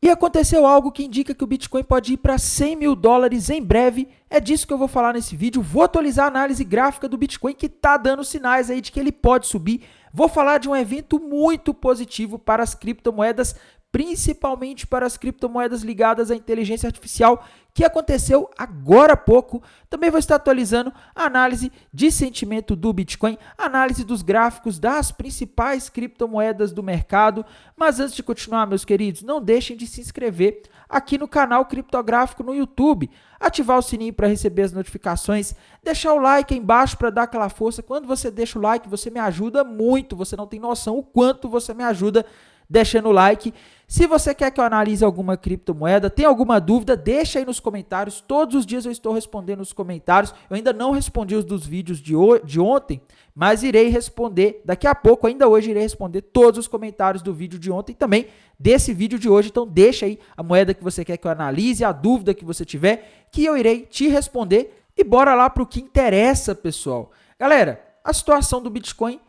E aconteceu algo que indica que o Bitcoin pode ir para 100 mil dólares em breve. É disso que eu vou falar nesse vídeo. Vou atualizar a análise gráfica do Bitcoin que está dando sinais aí de que ele pode subir. Vou falar de um evento muito positivo para as criptomoedas, principalmente para as criptomoedas ligadas à inteligência artificial, que aconteceu agora há pouco. Também vou estar atualizando a análise de sentimento do Bitcoin, análise dos gráficos das principais criptomoedas do mercado. Mas antes de continuar, meus queridos, não deixem de se inscrever aqui no canal Criptográfico no YouTube, ativar o sininho para receber as notificações, deixar o like aí embaixo para dar aquela força. Quando você deixa o like, você me ajuda muito, você não tem noção o quanto você me ajuda deixando o like. Se você quer que eu analise alguma criptomoeda, tem alguma dúvida, deixa aí nos comentários. Todos os dias eu estou respondendo os comentários. Eu ainda não respondi os dos vídeos de ontem, mas irei responder daqui a pouco. Ainda hoje irei responder todos os comentários do vídeo de ontem e também desse vídeo de hoje. Então deixa aí a moeda que você quer que eu analise, a dúvida que você tiver, que eu irei te responder. E bora lá para o que interessa, pessoal. Galera, a situação do Bitcoin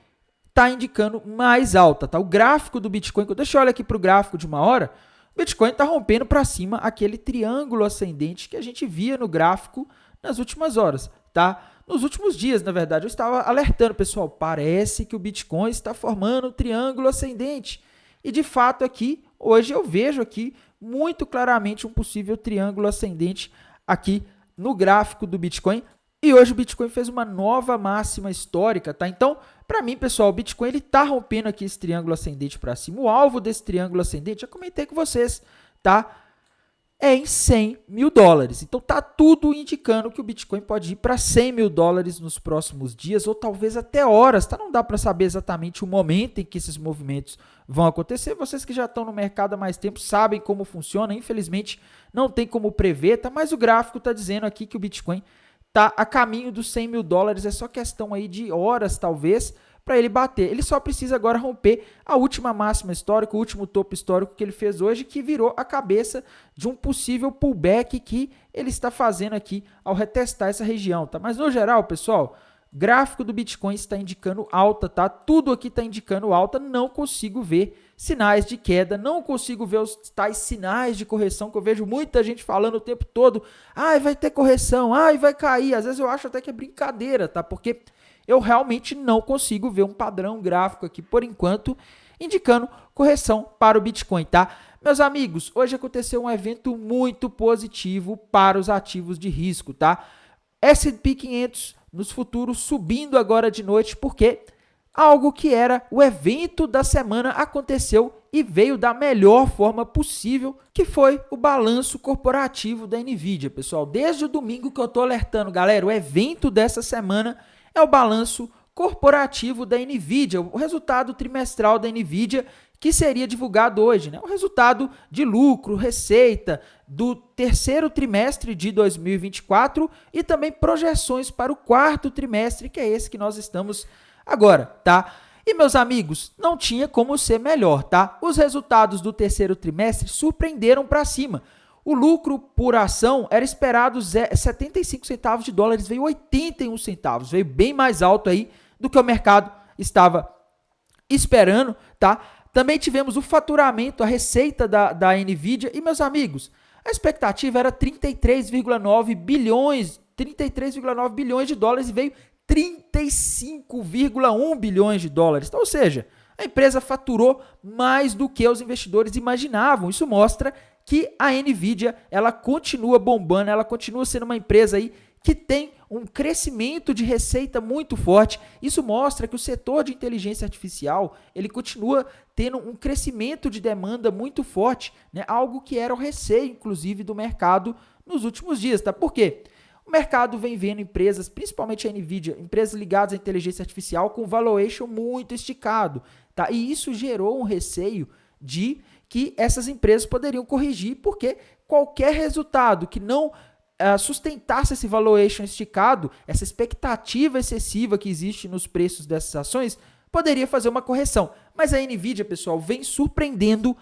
está indicando mais alta, tá? O gráfico do Bitcoin, deixa eu olhar aqui para o gráfico de uma hora, o Bitcoin está rompendo para cima aquele triângulo ascendente que a gente via no gráfico nas últimas horas, tá? Nos últimos dias, na verdade, eu estava alertando, pessoal, parece que o Bitcoin está formando um triângulo ascendente. E de fato aqui, hoje eu vejo aqui muito claramente um possível triângulo ascendente aqui no gráfico do Bitcoin. E hoje o Bitcoin fez uma nova máxima histórica, tá? Então, para mim, pessoal, o Bitcoin ele tá rompendo aqui esse triângulo ascendente para cima. O alvo desse triângulo ascendente, já comentei com vocês, tá? É em 100 mil dólares. Então, tá tudo indicando que o Bitcoin pode ir para 100 mil dólares nos próximos dias ou talvez até horas, tá? Não dá para saber exatamente o momento em que esses movimentos vão acontecer. Vocês que já estão no mercado há mais tempo sabem como funciona. Infelizmente, não tem como prever, tá? Mas o gráfico tá dizendo aqui que o Bitcoin tá a caminho dos 100 mil dólares, é só questão aí de horas, talvez, para ele bater. Ele só precisa agora romper a última máxima histórica, o último topo histórico que ele fez hoje, que virou a cabeça de um possível pullback que ele está fazendo aqui ao retestar essa região, tá? Mas no geral, pessoal, gráfico do Bitcoin está indicando alta, tá? Tudo aqui está indicando alta, não consigo ver sinais de queda, não consigo ver os tais sinais de correção que eu vejo muita gente falando o tempo todo. Ai, vai ter correção, ai, vai cair. Às vezes eu acho até que é brincadeira, tá? Porque eu realmente não consigo ver um padrão gráfico aqui, por enquanto, indicando correção para o Bitcoin, tá? Meus amigos, hoje aconteceu um evento muito positivo para os ativos de risco, tá? S&P 500 nos futuros subindo agora de noite, porque algo que era o evento da semana aconteceu e veio da melhor forma possível, que foi o balanço corporativo da NVIDIA, pessoal. Desde o domingo que eu estou alertando, galera, o evento dessa semana é o balanço corporativo da NVIDIA, o resultado trimestral da NVIDIA, que seria divulgado hoje, né? O resultado de lucro, receita do terceiro trimestre de 2024 e também projeções para o quarto trimestre, que é esse que nós estamos agora, tá? E, meus amigos, não tinha como ser melhor, tá? Os resultados do terceiro trimestre surpreenderam para cima. O lucro por ação era esperado 75 centavos de dólares, veio 81 centavos, veio bem mais alto aí do que o mercado estava esperando, tá? Também tivemos o faturamento, a receita da NVIDIA e, meus amigos, a expectativa era 33,9 bilhões de dólares e veio 35,1 bilhões de dólares. Então, ou seja, a empresa faturou mais do que os investidores imaginavam. Isso mostra que a NVIDIA ela continua bombando, ela continua sendo uma empresa aí que tem um crescimento de receita muito forte. Isso mostra que o setor de inteligência artificial ele continua tendo um crescimento de demanda muito forte, né? Algo que era o receio, inclusive, do mercado nos últimos dias. Tá? Por quê? O mercado vem vendo empresas, principalmente a NVIDIA, empresas ligadas à inteligência artificial com valuation muito esticado. Tá? E isso gerou um receio de que essas empresas poderiam corrigir, porque qualquer resultado que não sustentasse esse valuation esticado, essa expectativa excessiva que existe nos preços dessas ações, poderia fazer uma correção. Mas a NVIDIA, pessoal, vem surpreendendo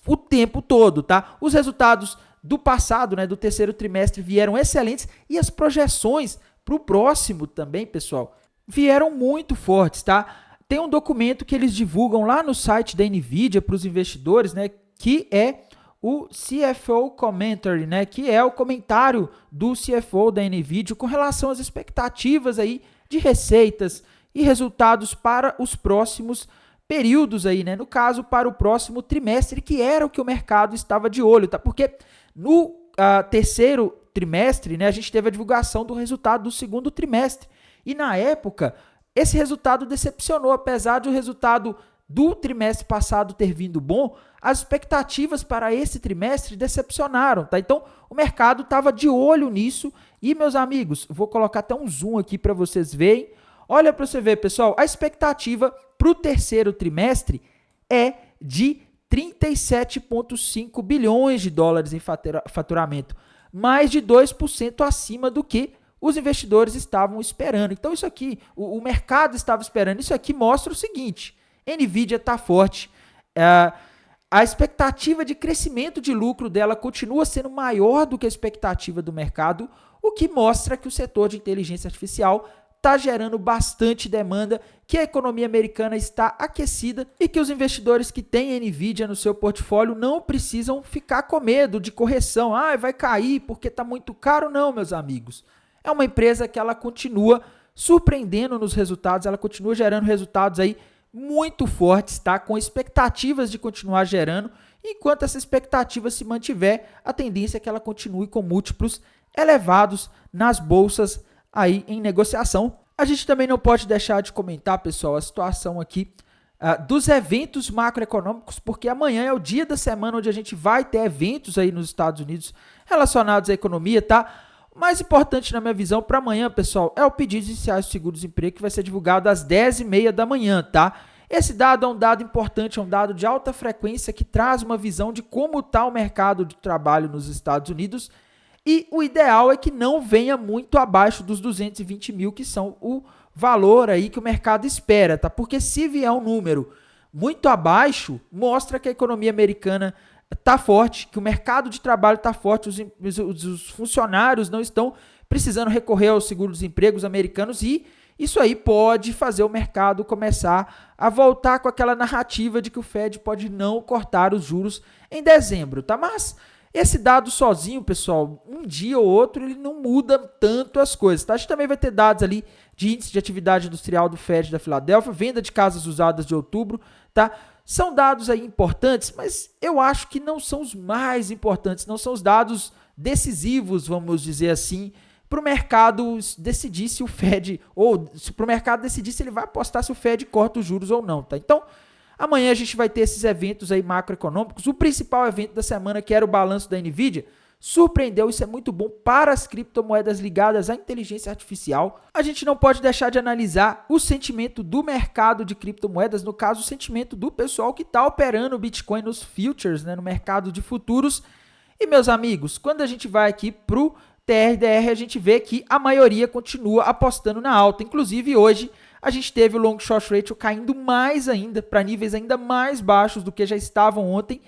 o tempo todo, tá? Os resultados do passado, né, do terceiro trimestre, vieram excelentes e as projeções para o próximo também, pessoal, vieram muito fortes, tá? Tem um documento que eles divulgam lá no site da NVIDIA para os investidores, né, que é o CFO Commentary, né, que é o comentário do CFO da NVIDIA com relação às expectativas aí de receitas e resultados para os próximos períodos aí, né? No caso, para o próximo trimestre, que era o que o mercado estava de olho, tá? Porque no terceiro trimestre, né, a gente teve a divulgação do resultado do segundo trimestre. E na época, esse resultado decepcionou, apesar de o resultado do trimestre passado ter vindo bom, as expectativas para esse trimestre decepcionaram, tá? Então, o mercado estava de olho nisso e, meus amigos, vou colocar até um zoom aqui para vocês verem. Olha para você ver, pessoal, a expectativa para o terceiro trimestre é de 37,5 bilhões de dólares em faturamento, mais de 2% acima do que os investidores estavam esperando. Então, isso aqui, o mercado estava esperando. Isso aqui mostra o seguinte: NVIDIA está forte, a expectativa de crescimento de lucro dela continua sendo maior do que a expectativa do mercado, o que mostra que o setor de inteligência artificial está gerando bastante demanda, que a economia americana está aquecida e que os investidores que têm NVIDIA no seu portfólio não precisam ficar com medo de correção. Vai cair porque está muito caro. Não, meus amigos. É uma empresa que ela continua surpreendendo nos resultados, ela continua gerando resultados aí muito fortes, tá? Com expectativas de continuar gerando. Enquanto essa expectativa se mantiver, a tendência é que ela continue com múltiplos elevados nas bolsas aí em negociação. A gente também não pode deixar de comentar, pessoal, a situação aqui dos eventos macroeconômicos, porque amanhã é o dia da semana onde a gente vai ter eventos aí nos Estados Unidos relacionados à economia, tá? O mais importante na minha visão para amanhã, pessoal, é o pedido iniciais do seguro-desemprego, que vai ser divulgado às 10h30 da manhã, tá? Esse dado é um dado importante, é um dado de alta frequência que traz uma visão de como está o mercado de trabalho nos Estados Unidos. E o ideal é que não venha muito abaixo dos 220 mil, que são o valor aí que o mercado espera, tá? Porque se vier um número muito abaixo, mostra que a economia americana está forte, que o mercado de trabalho está forte, os funcionários não estão precisando recorrer aos seguros-desemprego americanos e isso aí pode fazer o mercado começar a voltar com aquela narrativa de que o Fed pode não cortar os juros em dezembro, tá? Mas esse dado sozinho, pessoal, um dia ou outro, ele não muda tanto as coisas, tá? A gente também vai ter dados ali de índice de atividade industrial do Fed da Filadélfia, venda de casas usadas de outubro, tá? São dados aí importantes, mas eu acho que não são os mais importantes, não são os dados decisivos, vamos dizer assim, para o mercado decidir se o Fed, ou para o mercado decidir se ele vai apostar se o Fed corta os juros ou não, tá? Então, amanhã a gente vai ter esses eventos aí macroeconômicos. O principal evento da semana, que era o balanço da NVIDIA, surpreendeu. Isso é muito bom para as criptomoedas ligadas à inteligência artificial. A gente não pode deixar de analisar o sentimento do mercado de criptomoedas, no caso, o sentimento do pessoal que está operando o Bitcoin nos futures, né, no mercado de futuros. E, meus amigos, quando a gente vai aqui para o TRDR, a gente vê que a maioria continua apostando na alta. Inclusive, hoje, a gente teve o long short ratio caindo mais ainda, para níveis ainda mais baixos do que já estavam ontem,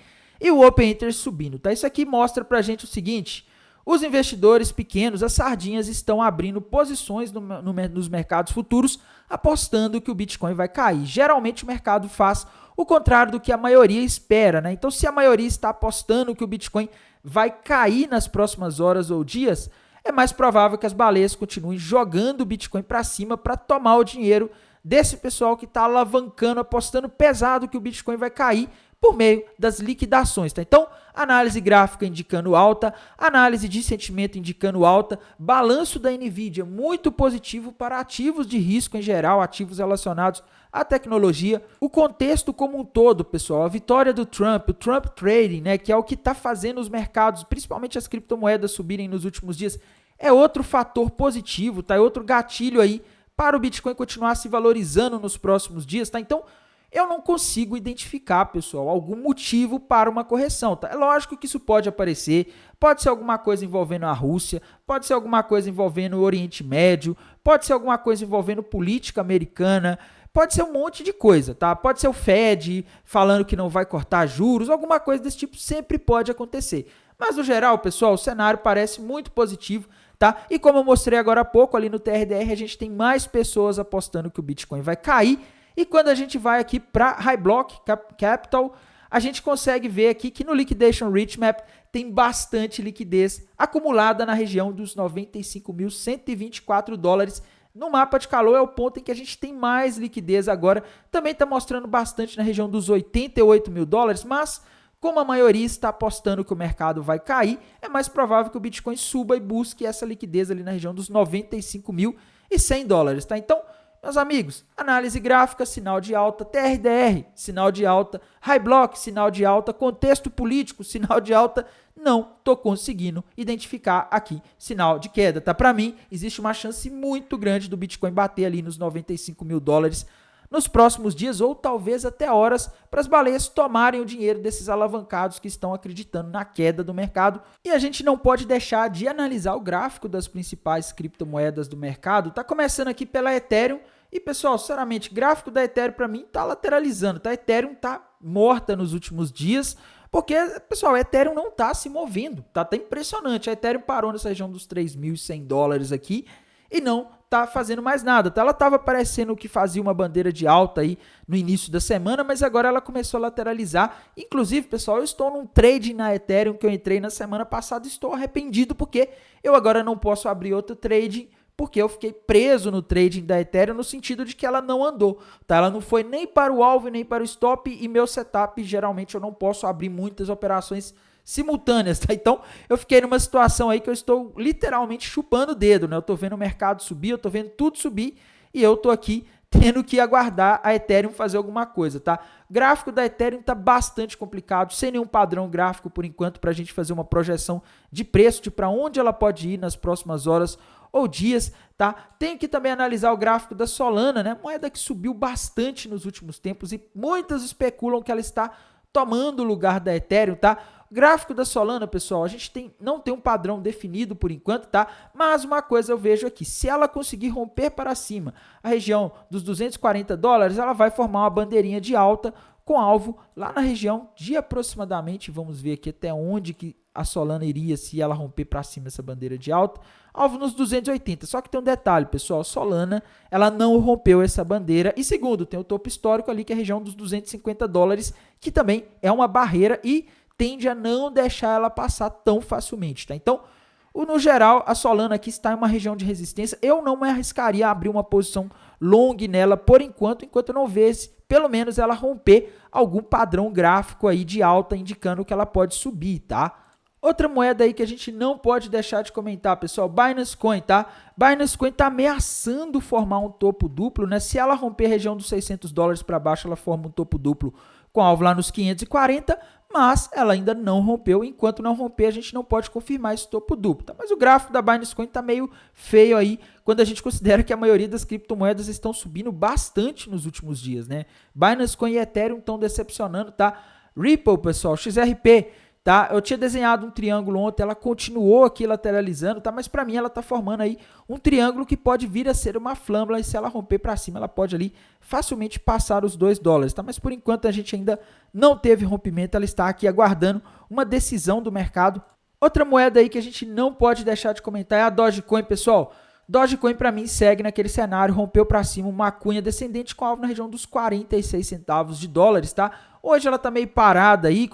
e o open interest subindo, tá? Isso aqui mostra pra gente o seguinte: os investidores pequenos, as sardinhas, estão abrindo posições nos mercados futuros, apostando que o Bitcoin vai cair. Geralmente o mercado faz o contrário do que a maioria espera, né? Então, se a maioria está apostando que o Bitcoin vai cair nas próximas horas ou dias, é mais provável que as baleias continuem jogando o Bitcoin para cima para tomar o dinheiro desse pessoal que está alavancando, apostando pesado que o Bitcoin vai cair por meio das liquidações, tá? Então, análise gráfica indicando alta, análise de sentimento indicando alta, balanço da NVIDIA muito positivo para ativos de risco em geral, ativos relacionados à tecnologia. O contexto como um todo, pessoal, a vitória do Trump, o Trump Trading, né, que é o que está fazendo os mercados, principalmente as criptomoedas, subirem nos últimos dias, é outro fator positivo, tá? É outro gatilho aí para o Bitcoin continuar se valorizando nos próximos dias, tá? Então, eu não consigo identificar, pessoal, algum motivo para uma correção, tá? É lógico que isso pode aparecer, pode ser alguma coisa envolvendo a Rússia, pode ser alguma coisa envolvendo o Oriente Médio, pode ser alguma coisa envolvendo política americana, pode ser um monte de coisa, tá? Pode ser o Fed falando que não vai cortar juros, alguma coisa desse tipo sempre pode acontecer. Mas, no geral, pessoal, o cenário parece muito positivo, tá? E como eu mostrei agora há pouco ali no TRDR, a gente tem mais pessoas apostando que o Bitcoin vai cair. E quando a gente vai aqui para High Block Capital, a gente consegue ver aqui que no Liquidation Reach Map tem bastante liquidez acumulada na região dos 95.124 dólares. No mapa de calor é o ponto em que a gente tem mais liquidez agora. Também está mostrando bastante na região dos 88 mil dólares, mas como a maioria está apostando que o mercado vai cair, é mais provável que o Bitcoin suba e busque essa liquidez ali na região dos 95.100 dólares, tá? Então, meus amigos, análise gráfica, sinal de alta, TRDR, sinal de alta, High Block, sinal de alta, contexto político, sinal de alta, não estou conseguindo identificar aqui sinal de queda, tá? Para mim, existe uma chance muito grande do Bitcoin bater ali nos 95 mil dólares nos próximos dias ou talvez até horas para as baleias tomarem o dinheiro desses alavancados que estão acreditando na queda do mercado. E a gente não pode deixar de analisar o gráfico das principais criptomoedas do mercado. Tá começando aqui pela Ethereum e, pessoal, sinceramente, gráfico da Ethereum para mim tá lateralizando, tá? Ethereum tá morta nos últimos dias. Porque, pessoal, a Ethereum não tá se movendo, tá impressionante. A Ethereum parou nessa região dos 3.100 dólares aqui e não tá fazendo mais nada, tá? Ela tava parecendo que fazia uma bandeira de alta aí no início da semana, mas agora ela começou a lateralizar. Inclusive, pessoal, eu estou num trade na Ethereum que eu entrei na semana passada e estou arrependido porque eu agora não posso abrir outro trade porque eu fiquei preso no trading da Ethereum no sentido de que ela não andou, tá? Ela não foi nem para o alvo nem para o stop e meu setup, geralmente eu não posso abrir muitas operações simultâneas, tá? Então, eu fiquei numa situação aí que eu estou literalmente chupando o dedo, né? Eu tô vendo o mercado subir, eu tô vendo tudo subir e eu tô aqui tendo que aguardar a Ethereum fazer alguma coisa, tá? Gráfico da Ethereum tá bastante complicado, sem nenhum padrão gráfico por enquanto para a gente fazer uma projeção de preço, de para onde ela pode ir nas próximas horas ou dias, tá? Tenho que também analisar o gráfico da Solana, né? Moeda que subiu bastante nos últimos tempos e muitas especulam que ela está tomando o lugar da Ethereum, tá? Gráfico da Solana, pessoal, a gente não tem um padrão definido por enquanto, tá? Mas uma coisa eu vejo aqui, se ela conseguir romper para cima a região dos 240 dólares, ela vai formar uma bandeirinha de alta com alvo lá na região de aproximadamente, vamos ver aqui até onde que a Solana iria se ela romper para cima essa bandeira de alta, alvo nos 280. Só que tem um detalhe, pessoal, a Solana, ela não rompeu essa bandeira. E segundo, tem o topo histórico ali, que é a região dos 250 dólares, que também é uma barreira e tende a não deixar ela passar tão facilmente, tá? Então, no geral, a Solana aqui está em uma região de resistência. Eu não me arriscaria a abrir uma posição long nela por enquanto eu não ver pelo menos ela romper algum padrão gráfico aí de alta indicando que ela pode subir, tá? Outra moeda aí que a gente não pode deixar de comentar, pessoal, Binance Coin, tá? Binance Coin tá ameaçando formar um topo duplo, né? Se ela romper a região dos 600 dólares para baixo, ela forma um topo duplo com alvo lá nos 540, mas ela ainda não rompeu. Enquanto não romper, a gente não pode confirmar esse topo duplo, tá? Mas o gráfico da Binance Coin tá meio feio aí, quando a gente considera que a maioria das criptomoedas estão subindo bastante nos últimos dias, né? Binance Coin e Ethereum estão decepcionando, tá? Ripple, pessoal, XRP, tá? Eu tinha desenhado um triângulo ontem, ela continuou aqui lateralizando, tá? Mas para mim ela tá formando aí um triângulo que pode vir a ser uma flâmula e se ela romper para cima, ela pode ali facilmente passar os 2 dólares, tá? Mas por enquanto a gente ainda não teve rompimento, ela está aqui aguardando uma decisão do mercado. Outra moeda aí que a gente não pode deixar de comentar é a Dogecoin, pessoal. Dogecoin para mim segue naquele cenário, rompeu para cima uma cunha descendente com alvo na região dos 46 centavos de dólares, tá? Hoje ela tá meio parada aí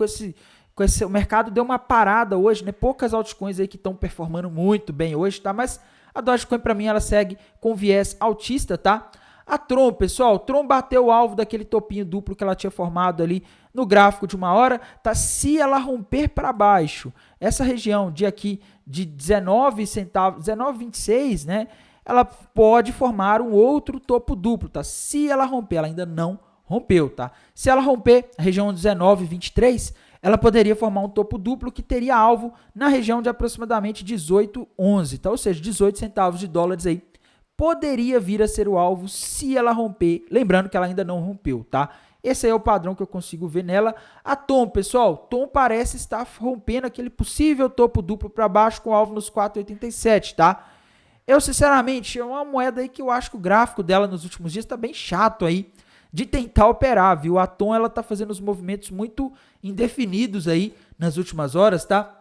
o mercado deu uma parada hoje, né? Poucas altcoins aí que estão performando muito bem hoje, tá? Mas a Dogecoin para mim ela segue com viés altista, tá? A Tron, pessoal, Tron bateu o alvo daquele topinho duplo que ela tinha formado ali no gráfico de uma hora, tá? Se ela romper para baixo, essa região de aqui de 19 centavos, 19,26, né? Ela pode formar um outro topo duplo, tá? Se ela romper, ela ainda não rompeu, tá? Se ela romper a região 19,23, ela poderia formar um topo duplo que teria alvo na região de aproximadamente 18,11, tá? Ou seja, 18 centavos de dólares aí poderia vir a ser o alvo se ela romper, lembrando que ela ainda não rompeu, tá? Esse aí é o padrão que eu consigo ver nela. A Tom, pessoal, Tom parece estar rompendo aquele possível topo duplo para baixo com alvo nos 4,87, tá? Eu, sinceramente, é uma moeda aí que eu acho que o gráfico dela nos últimos dias está bem chato aí de tentar operar, viu? A Tom, ela tá fazendo os movimentos muito indefinidos aí nas últimas horas, tá?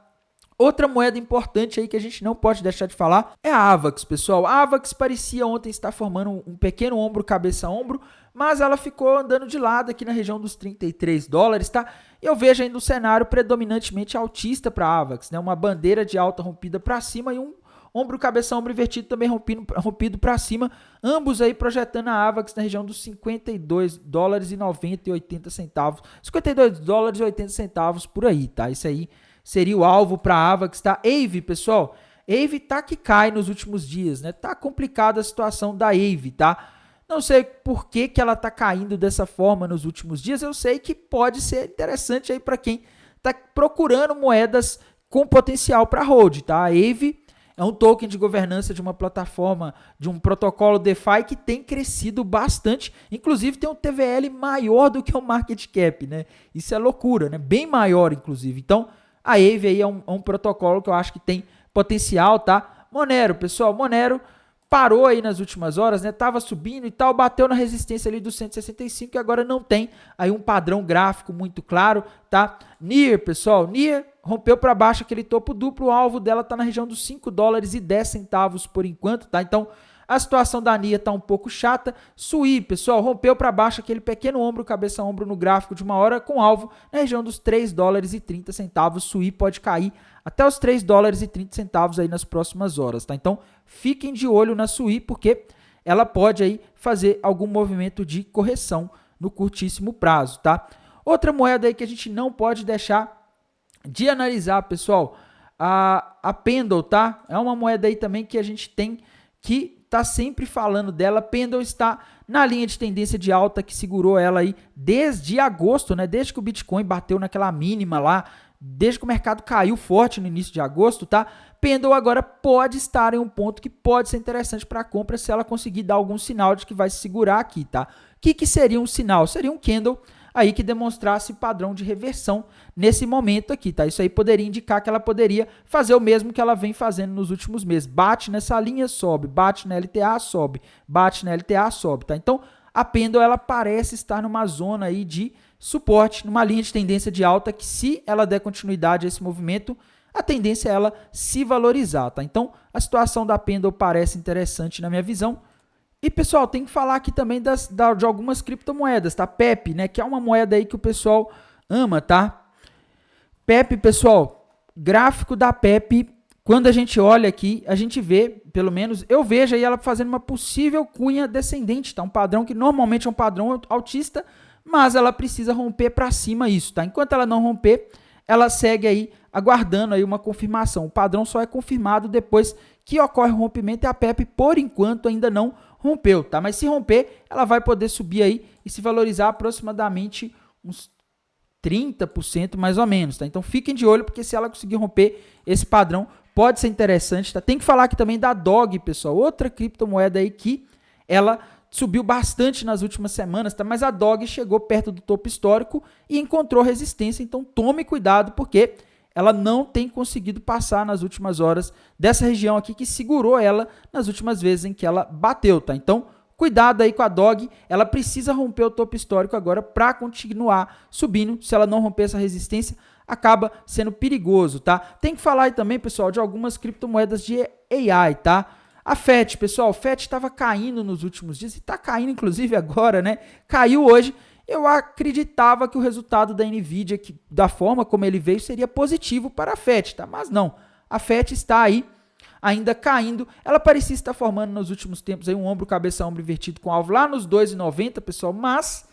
Outra moeda importante aí que a gente não pode deixar de falar é a AVAX, pessoal. A AVAX parecia ontem estar formando um pequeno ombro, cabeça-ombro, mas ela ficou andando de lado aqui na região dos 33 dólares, tá? E eu vejo ainda um cenário predominantemente altista para a AVAX, né? Uma bandeira de alta rompida para cima e um ombro, cabeça, ombro invertido também rompido para cima, ambos aí projetando a AVAX na região dos 52 dólares e 90 e 80 centavos, 52 dólares e 80 centavos por aí, tá? Isso aí seria o alvo para a AVAX, tá? AVE, pessoal, AVE tá que cai nos últimos dias, né? Tá complicada a situação da AVE, tá? Não sei por que ela tá caindo dessa forma nos últimos dias, eu sei que pode ser interessante aí para quem tá procurando moedas com potencial para hold, tá? A AVE é um token de governança de uma plataforma, de um protocolo DeFi que tem crescido bastante. Inclusive tem um TVL maior do que o market cap, né? Isso é loucura, né? Bem maior, inclusive. Então, a AVE aí é um protocolo que eu acho que tem potencial, tá? Monero, pessoal, Monero parou aí nas últimas horas, né? Tava subindo e tal, bateu na resistência ali dos 165 e agora não tem aí um padrão gráfico muito claro, tá? NIR, pessoal, NIR rompeu para baixo aquele topo duplo, o alvo dela tá na região dos 5 dólares e 10 centavos por enquanto, tá? Então, a situação da NIR tá um pouco chata. SUI, pessoal, rompeu para baixo aquele pequeno ombro, cabeça ombro no gráfico de uma hora com alvo na região dos 3 dólares e 30 centavos. SUI pode cair até os 3 dólares e 30 centavos aí nas próximas horas, tá? Então, fiquem de olho na SUI porque ela pode aí fazer algum movimento de correção no curtíssimo prazo, tá? Outra moeda aí que a gente não pode deixar de analisar, pessoal, a Pendle, tá? É uma moeda aí também que a gente tem que tá sempre falando dela. Pendle está na linha de tendência de alta que segurou ela aí desde agosto, né? Desde que o Bitcoin bateu naquela mínima lá, desde que o mercado caiu forte no início de agosto, tá? Pendle agora pode estar em um ponto que pode ser interessante para compra se ela conseguir dar algum sinal de que vai se segurar aqui, tá? O que seria um sinal? Seria um candle aí que demonstrasse padrão de reversão nesse momento aqui, tá? Isso aí poderia indicar que ela poderia fazer o mesmo que ela vem fazendo nos últimos meses. Bate nessa linha, sobe, bate na LTA, sobe, bate na LTA, sobe, tá? Então, a Pendle, ela parece estar numa zona aí de suporte, numa linha de tendência de alta que, se ela der continuidade a esse movimento, a tendência é ela se valorizar, tá? Então, a situação da Pendle parece interessante na minha visão. E, pessoal, tem que falar aqui também de algumas criptomoedas, tá? PEP, né? Que é uma moeda aí que o pessoal ama, tá? PEP, pessoal, gráfico da PEP, quando a gente olha aqui, a gente vê, pelo menos, eu vejo aí ela fazendo uma possível cunha descendente, tá? Um padrão que normalmente é um padrão altista, mas ela precisa romper para cima isso, tá? Enquanto ela não romper, ela segue aí aguardando aí uma confirmação. O padrão só é confirmado depois que ocorre o rompimento e a PEP, por enquanto, ainda não rompeu, tá? Mas se romper, ela vai poder subir aí e se valorizar aproximadamente uns 30% mais ou menos, tá? Então fiquem de olho, porque se ela conseguir romper esse padrão, pode ser interessante, tá? Tem que falar aqui também da DOG, pessoal, outra criptomoeda aí que ela subiu bastante nas últimas semanas, tá? Mas a DOG chegou perto do topo histórico e encontrou resistência, então tome cuidado, porque ela não tem conseguido passar nas últimas horas dessa região aqui que segurou ela nas últimas vezes em que ela bateu, tá? Então, cuidado aí com a DOG, ela precisa romper o topo histórico agora para continuar subindo. Se ela não romper essa resistência, acaba sendo perigoso, tá? Tem que falar aí também, pessoal, de algumas criptomoedas de AI, tá? A FET, pessoal, a FET estava caindo nos últimos dias e está caindo inclusive agora, né? Caiu hoje. Eu acreditava que o resultado da NVIDIA, da forma como ele veio, seria positivo para a FET, tá? Mas não, a FET está aí ainda caindo. Ela parecia estar formando nos últimos tempos aí um ombro, cabeça, ombro invertido com alvo lá nos 2,90, pessoal, mas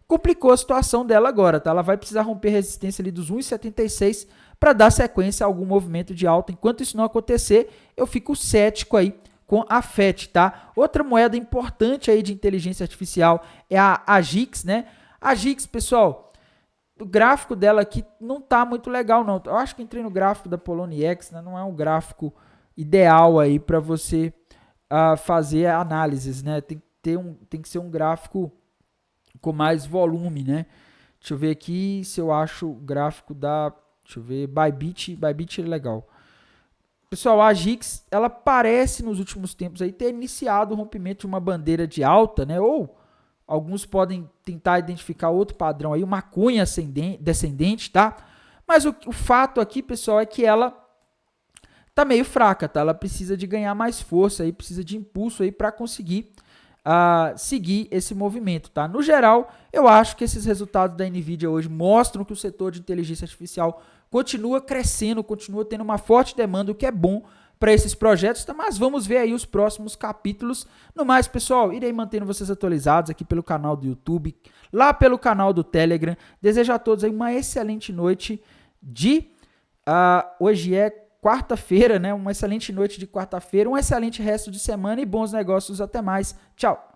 complicou a situação dela agora, tá? Ela vai precisar romper a resistência ali dos 1,76 para dar sequência a algum movimento de alta. Enquanto isso não acontecer, eu fico cético aí com a FET, tá? Outra moeda importante aí de inteligência artificial é a AGIX, né? A AGIX, pessoal, o gráfico dela aqui não tá muito legal, não. Eu acho que entrei no gráfico da Poloniex, né? Não é um gráfico ideal aí para você fazer análises, né? Tem que ser um gráfico com mais volume, né? Deixa eu ver aqui se eu acho o gráfico da... Deixa eu ver, Bybit é legal. Pessoal, a AGIX, ela parece nos últimos tempos aí ter iniciado o rompimento de uma bandeira de alta, né? Ou alguns podem tentar identificar outro padrão aí, uma cunha descendente, tá? Mas o fato aqui, pessoal, é que ela tá meio fraca, tá? Ela precisa de ganhar mais força aí, precisa de impulso aí para conseguir seguir esse movimento, tá? No geral, eu acho que esses resultados da NVIDIA hoje mostram que o setor de inteligência artificial continua crescendo, continua tendo uma forte demanda, o que é bom para esses projetos, tá? Mas vamos ver aí os próximos capítulos. No mais, pessoal, irei mantendo vocês atualizados aqui pelo canal do YouTube, lá pelo canal do Telegram. Desejo a todos aí uma excelente noite hoje é quarta-feira, né? Uma excelente noite de quarta-feira, um excelente resto de semana e bons negócios. Até mais. Tchau.